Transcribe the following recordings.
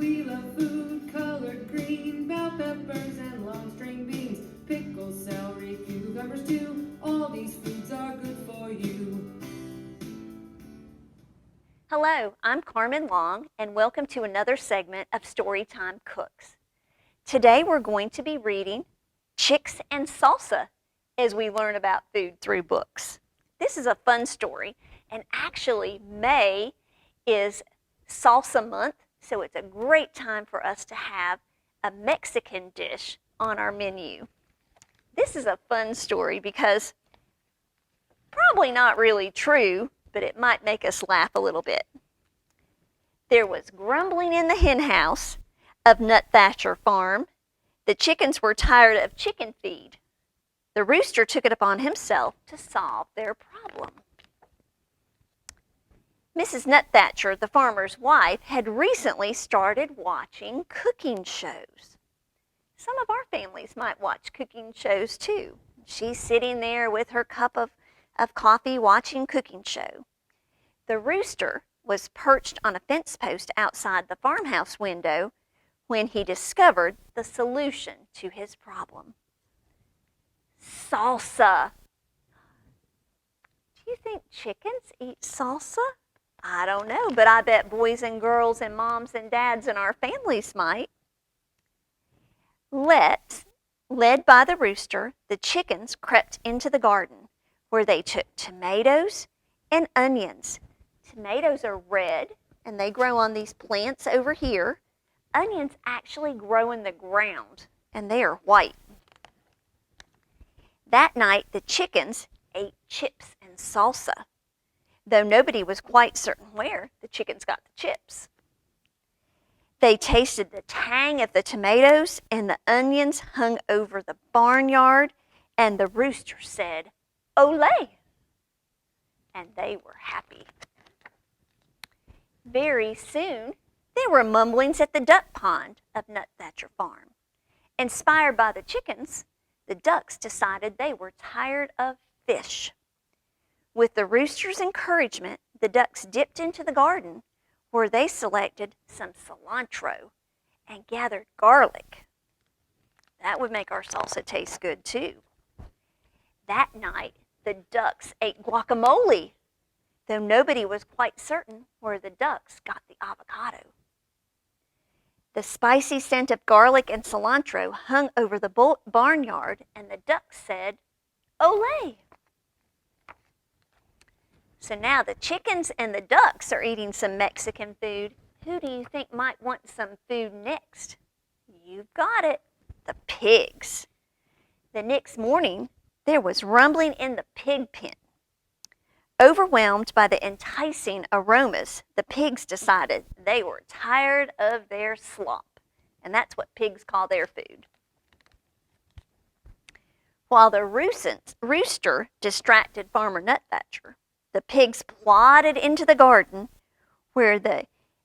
we love food colored green, bell peppers and long string beans, pickles, celery, cucumbers too. All these foods are good for you. Hello, I'm Carmen Long, and welcome to another segment of Storytime Cooks. Today we're going to be reading Chicks and Salsa as we learn about food through books. This is a fun story, and actually May is Salsa Month, so it's a great time for us to have a Mexican dish on our menu. This is a fun story because probably not really true, but it might make us laugh a little bit. There was grumbling in the hen house of Nut Thatcher Farm. The chickens were tired of chicken feed. The rooster took it upon himself to solve their problem. Mrs. Nut Thatcher, the farmer's wife, had recently started watching cooking shows. Some of our families might watch cooking shows too. She's sitting there with her cup of coffee watching cooking show. The rooster was perched on a fence post outside the farmhouse window when he discovered the solution to his problem. Salsa. Do you think chickens eat salsa? I don't know, but I bet boys and girls and moms and dads in our families might. Led by the rooster, the chickens crept into the garden, where they took tomatoes and onions. Tomatoes are red, and they grow on these plants over here. Onions actually grow in the ground, and they are white. That night, the chickens ate chips and salsa, though nobody was quite certain where the chickens got the chips. They tasted the tang of the tomatoes, and the onions hung over the barnyard, and the rooster said, "Olé!" And they were happy. Very soon, there were mumblings at the duck pond of Nut Thatcher Farm. Inspired by the chickens, the ducks decided they were tired of fish. With the rooster's encouragement, the ducks dipped into the garden, where they selected some cilantro and gathered garlic. That would make our salsa taste good too. That night, the ducks ate guacamole, though nobody was quite certain where the ducks got the avocado. The spicy scent of garlic and cilantro hung over the barnyard, and the ducks said, "Olé!" So now the chickens and the ducks are eating some Mexican food. Who do you think might want some food next? You've got it, the pigs. The next morning, there was rumbling in the pig pen. Overwhelmed by the enticing aromas, the pigs decided they were tired of their slop, and that's what pigs call their food. While the rooster distracted Farmer Nut Thatcher, the pigs plodded into the garden, where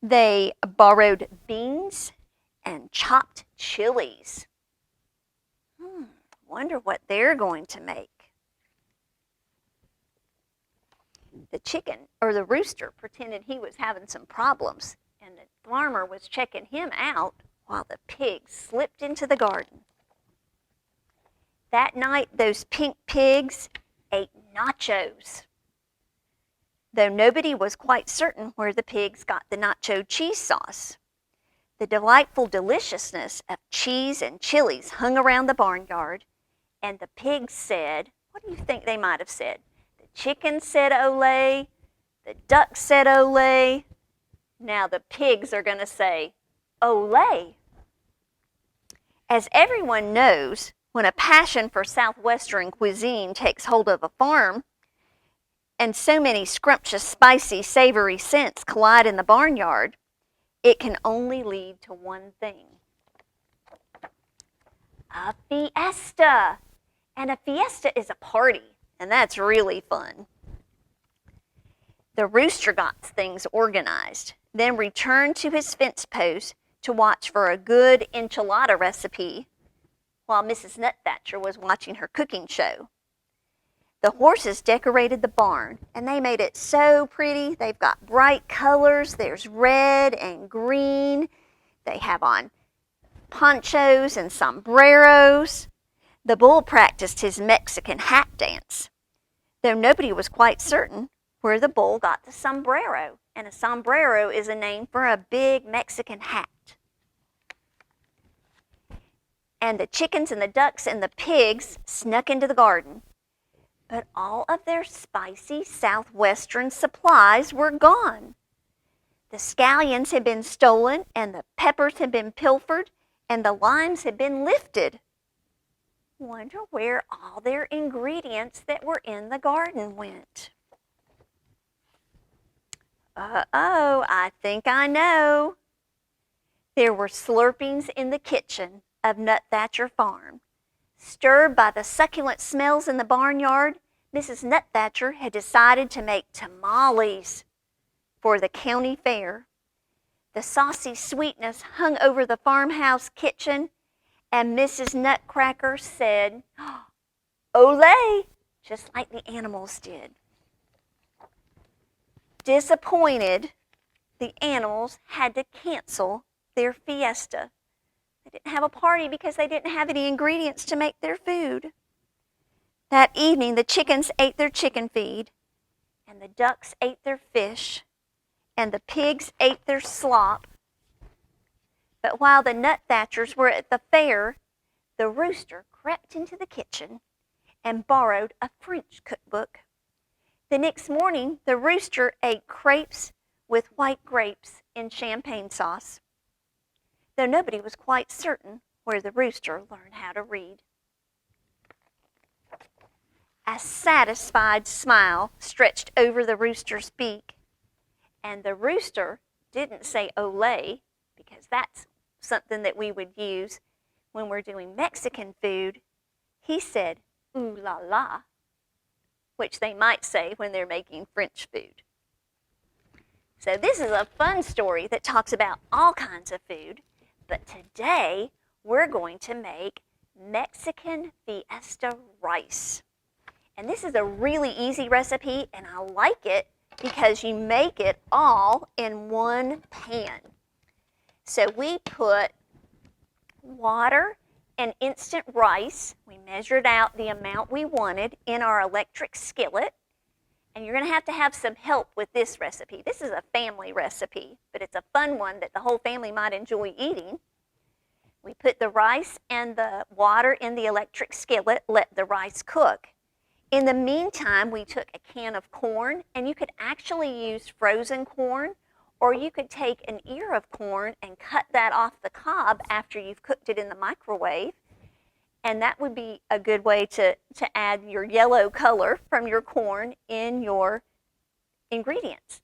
they borrowed beans and chopped chilies. Wonder what they're going to make. The rooster pretended he was having some problems, and the farmer was checking him out while the pigs slipped into the garden. That night, those pink pigs ate nachos, though nobody was quite certain where the pigs got the nacho cheese sauce. The delightful deliciousness of cheese and chilies hung around the barnyard, and the pigs said, what do you think they might have said? The chickens said "Olé," the ducks said "Olé." Now the pigs are going to say "Olé." As everyone knows, when a passion for Southwestern cuisine takes hold of a farm, and so many scrumptious, spicy, savory scents collide in the barnyard, it can only lead to one thing: a fiesta. And a fiesta is a party, and that's really fun. The rooster got things organized, then returned to his fence post to watch for a good enchilada recipe while Mrs. Nut Thatcher was watching her cooking show. The horses decorated the barn, and they made it so pretty. They've got bright colors. There's red and green. They have on ponchos and sombreros. The bull practiced his Mexican hat dance, though nobody was quite certain where the bull got the sombrero. And a sombrero is a name for a big Mexican hat. And the chickens and the ducks and the pigs snuck into the garden. But all of their spicy southwestern supplies were gone. The scallions had been stolen, and the peppers had been pilfered, and the limes had been lifted. Wonder where all their ingredients that were in the garden went. Uh-oh, I think I know. There were slurpings in the kitchen of Nut Thatcher Farm. Stirred by the succulent smells in the barnyard, Mrs. Nut Thatcher had decided to make tamales for the county fair. The saucy sweetness hung over the farmhouse kitchen, and Mrs. Nutcracker said, "Olé," just like the animals did. Disappointed, the animals had to cancel their fiesta. They didn't have a party because they didn't have any ingredients to make their food. That evening, the chickens ate their chicken feed, and the ducks ate their fish, and the pigs ate their slop. But while the Nut Thatchers were at the fair, the rooster crept into the kitchen and borrowed a French cookbook. The next morning, the rooster ate crepes with white grapes in champagne sauce, though nobody was quite certain where the rooster learned how to read. A satisfied smile stretched over the rooster's beak, and the rooster didn't say "Olé," because that's something that we would use when we're doing Mexican food. He said "Ooh la la," which they might say when they're making French food. So this is a fun story that talks about all kinds of food, but today we're going to make Mexican Fiesta rice. And this is a really easy recipe, and I like it because you make it all in one pan. So we put water and instant rice. We measured out the amount we wanted in our electric skillet. And you're going to have some help with this recipe. This is a family recipe, but it's a fun one that the whole family might enjoy eating. We put the rice and the water in the electric skillet, let the rice cook. In the meantime, we took a can of corn, and you could actually use frozen corn, or you could take an ear of corn and cut that off the cob after you've cooked it in the microwave. And that would be a good way to add your yellow color from your corn in your ingredients.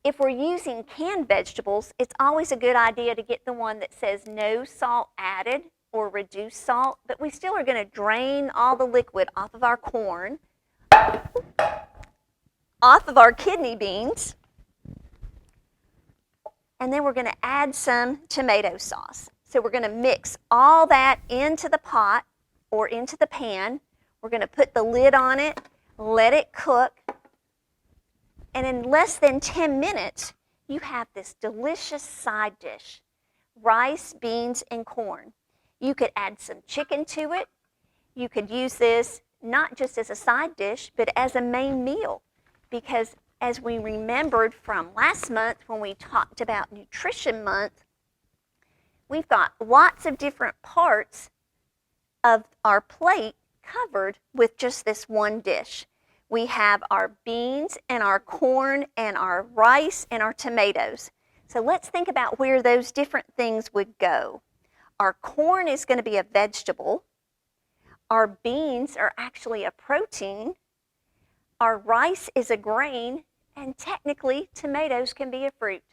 If we're using canned vegetables, it's always a good idea to get the one that says no salt added or reduced salt, but we still are going to drain all the liquid off of our corn, off of our kidney beans, and then we're going to add some tomato sauce. So we're going to mix all that into the pot or into the pan. We're going to put the lid on it, let it cook, and in less than 10 minutes, you have this delicious side dish, rice, beans, and corn. You could add some chicken to it. You could use this not just as a side dish, but as a main meal, because as we remembered from last month when we talked about Nutrition Month, we've got lots of different parts of our plate covered with just this one dish. We have our beans and our corn and our rice and our tomatoes. So let's think about where those different things would go. Our corn is going to be a vegetable. Our beans are actually a protein. Our rice is a grain, and technically tomatoes can be a fruit.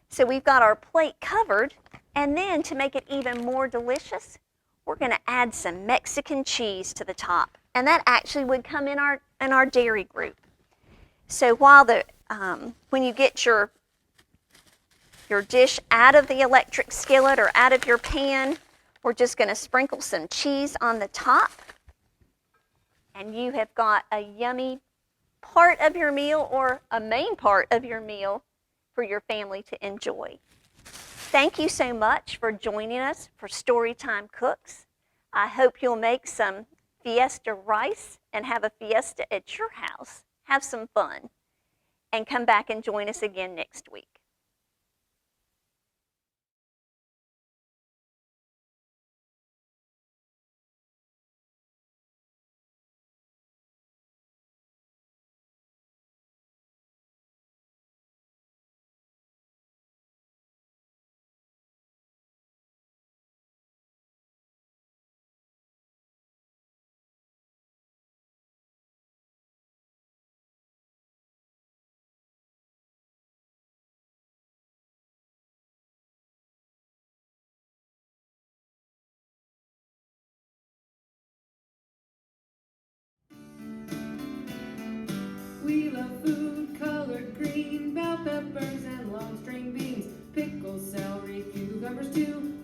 So we've got our plate covered, and then to make it even more delicious, we're going to add some Mexican cheese to the top, and that actually would come in our dairy group. So while when you get your dish out of the electric skillet or out of your pan, we're just going to sprinkle some cheese on the top, and you have got a yummy part of your meal or a main part of your meal for your family to enjoy. Thank you so much for joining us for Storytime Cooks. I hope you'll make some Fiesta rice and have a fiesta at your house. Have some fun. And come back and join us again next week. We love food colored green, bell peppers and long string beans, pickles, celery, cucumbers too.